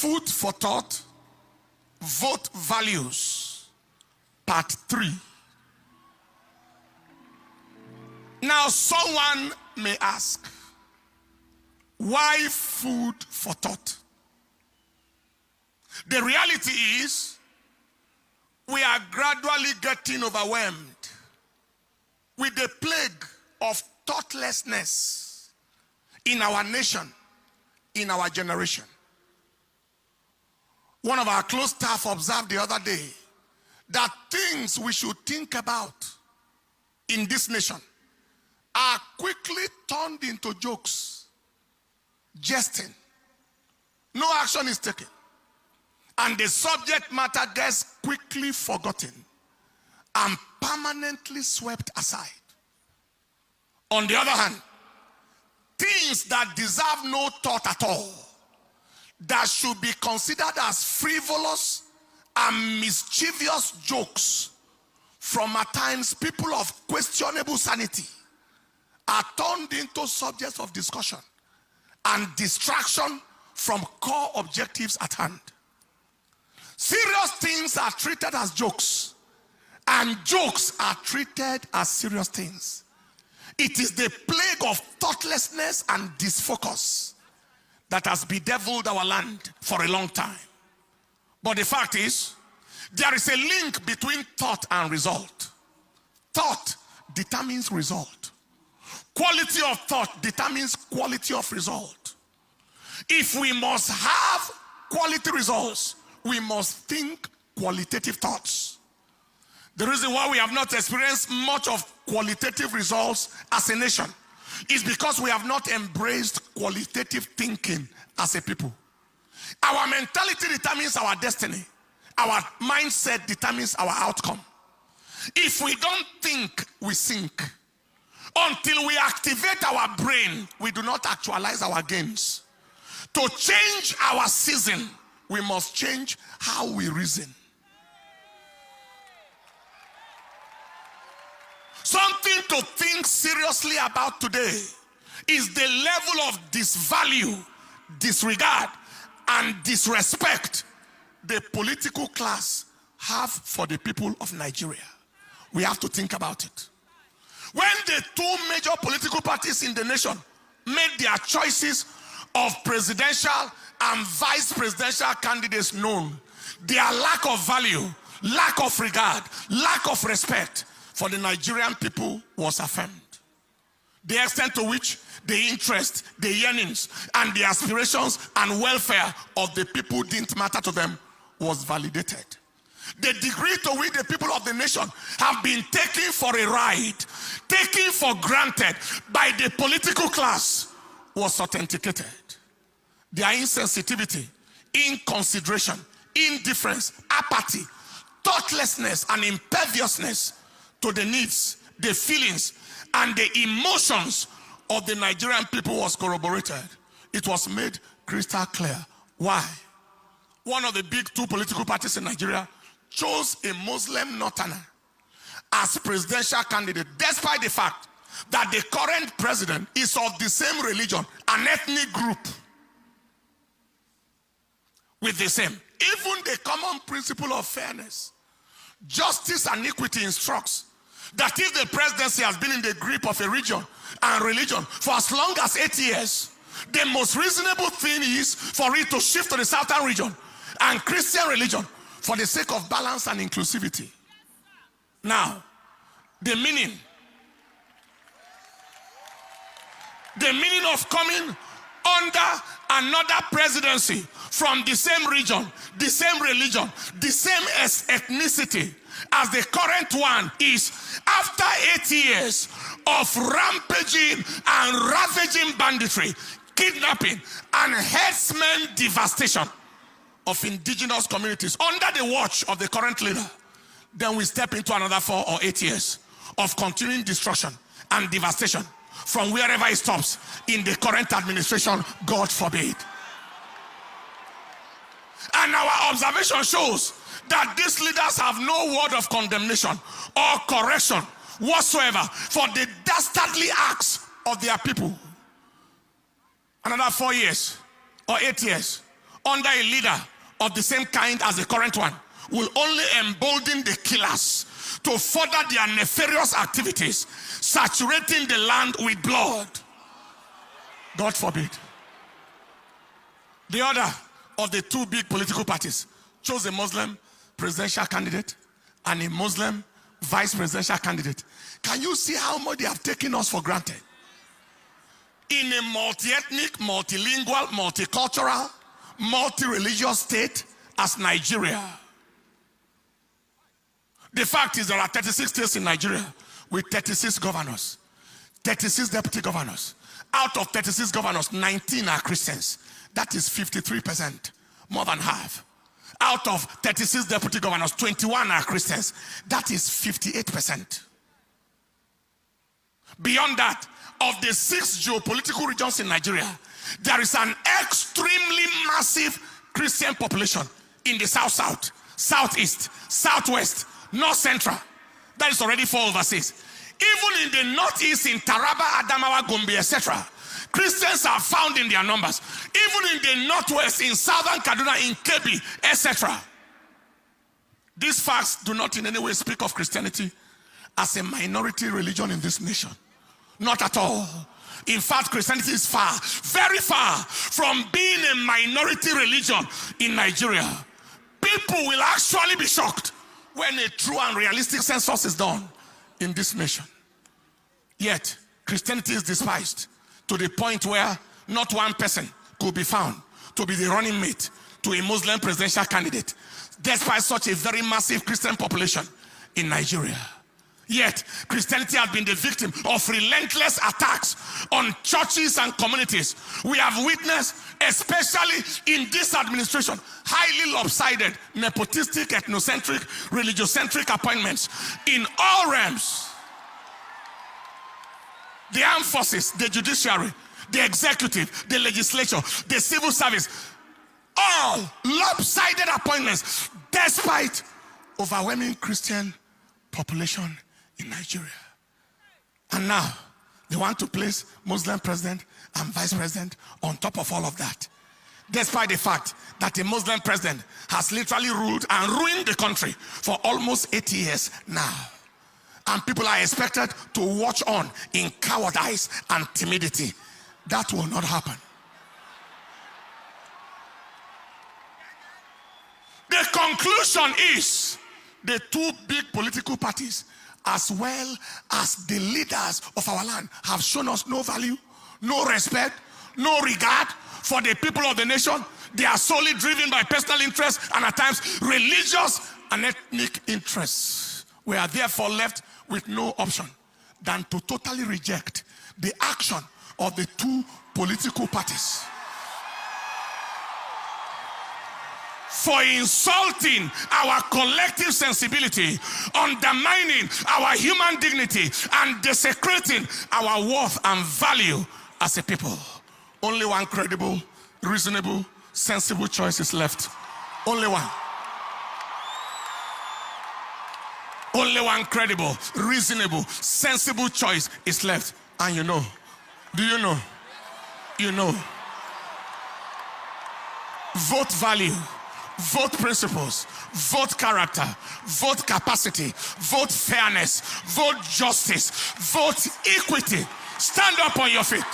Food for thought, vote values, part 3. Now someone may ask, why food for thought? The reality is, we are gradually getting overwhelmed with the plague of thoughtlessness in our nation, in our generation. One of our close staff observed the other day that things we should think about in this nation are quickly turned into jokes, jesting. No action is taken, and the subject matter gets quickly forgotten and permanently swept aside. On the other hand, things that deserve no thought at all, that should be considered as frivolous and mischievous jokes from at times people of questionable sanity, are turned into subjects of discussion and distraction from core objectives at hand. Serious things are treated as jokes, and jokes are treated as serious things. It is the plague of thoughtlessness and disfocus that has bedeviled our land for a long time. But the fact is, there is a link between thought and result. Thought determines result. Quality of thought determines quality of result. If we must have quality results, we must think qualitative thoughts. The reason why we have not experienced much of qualitative results as a nation is because we have not embraced qualitative thinking as a people. Our mentality determines our destiny. Our mindset determines our outcome. If we don't think, we sink. Until we activate our brain, we do not actualize our gains. To change our season, we must change how we reason. Something to think seriously about today is the level of disvalue, disregard, and disrespect the political class have for the people of Nigeria. We have to think about it. When the two major political parties in the nation made their choices of presidential and vice presidential candidates known, their lack of value, lack of regard, lack of respect for the Nigerian people was affirmed. The extent to which the interest, the yearnings, and the aspirations and welfare of the people didn't matter to them was validated. The degree to which the people of the nation have been taken for a ride, taken for granted by the political class, was authenticated. Their insensitivity, inconsideration, indifference, apathy, thoughtlessness, and imperviousness to the needs, the feelings, and the emotions of the Nigerian people was corroborated. It was made crystal clear. Why? One of the big two political parties in Nigeria chose a Muslim northerner as presidential candidate, despite the fact that the current president is of the same religion, an ethnic group with the same. Even the common principle of fairness, justice, and equity instructs that if the presidency has been in the grip of a region and religion for as long as 8 years, the most reasonable thing is for it to shift to the southern region and Christian religion for the sake of balance and inclusivity. Now, the meaning of coming under another presidency from the same region, the same religion, the same ethnicity as the current one is, after 8 years of rampaging and ravaging banditry, kidnapping, and herdsmen devastation of indigenous communities under the watch of the current leader, then we step into another 4 or 8 years of continuing destruction and devastation from wherever it stops in the current administration, God forbid. And our observation shows that these leaders have no word of condemnation or correction whatsoever for the dastardly acts of their people. Another 4 years or 8 years under a leader of the same kind as the current one will only embolden the killers to further their nefarious activities, saturating the land with blood. God forbid. The other of the two big political parties chose a Muslim presidential candidate and a Muslim vice presidential candidate. Can you see how much they have taken us for granted? In a multi-ethnic, multilingual, multicultural, multi-religious state as Nigeria. The fact is there are 36 states in Nigeria with 36 governors, 36 deputy governors. Out of 36 governors, 19 are Christians. That is 53%, more than half. Out of 36 deputy governors, 21 are Christians. That is 58%. Beyond that, of the 6 geopolitical regions in Nigeria, there is an extremely massive Christian population in the South-South, Southeast, Southwest, North Central. That is already 4/6. Even in the Northeast, in Taraba, Adamawa, Gombe, etc., Christians are found in their numbers. Even in the Northwest, in Southern Kaduna, in Kebbi, etc. These facts do not in any way speak of Christianity as a minority religion in this nation. Not at all. In fact, Christianity is far, very far from being a minority religion in Nigeria. People will actually be shocked when a true and realistic census is done in this nation. Yet, Christianity is despised to the point where not one person could be found to be the running mate to a Muslim presidential candidate, despite such a very massive Christian population in Nigeria. Yet, Christianity has been the victim of relentless attacks on churches and communities. We have witnessed, especially in this administration, highly lopsided, nepotistic, ethnocentric, religiocentric appointments in all realms. The armed forces, the judiciary, the executive, the legislature, the civil service, all lopsided appointments despite overwhelming Christian population in Nigeria. And now they want to place Muslim president and vice president on top of all of that, despite the fact that a Muslim president has literally ruled and ruined the country for almost 80 years now. And people are expected to watch on in cowardice and timidity. That will not happen. The conclusion is the two big political parties, as well as the leaders of our land, have shown us no value, no respect, no regard for the people of the nation. They are solely driven by personal interests and at times religious and ethnic interests. We are therefore left with no option than to totally reject the action of the two political parties for insulting our collective sensibility, undermining our human dignity, and desecrating our worth and value as a people. Only one credible, reasonable, sensible choice is left. Only one. Only one credible, reasonable, sensible choice is left. And you know, do you know? You know. Vote value, vote principles, vote character, vote capacity, vote fairness, vote justice, vote equity. Stand up on your feet.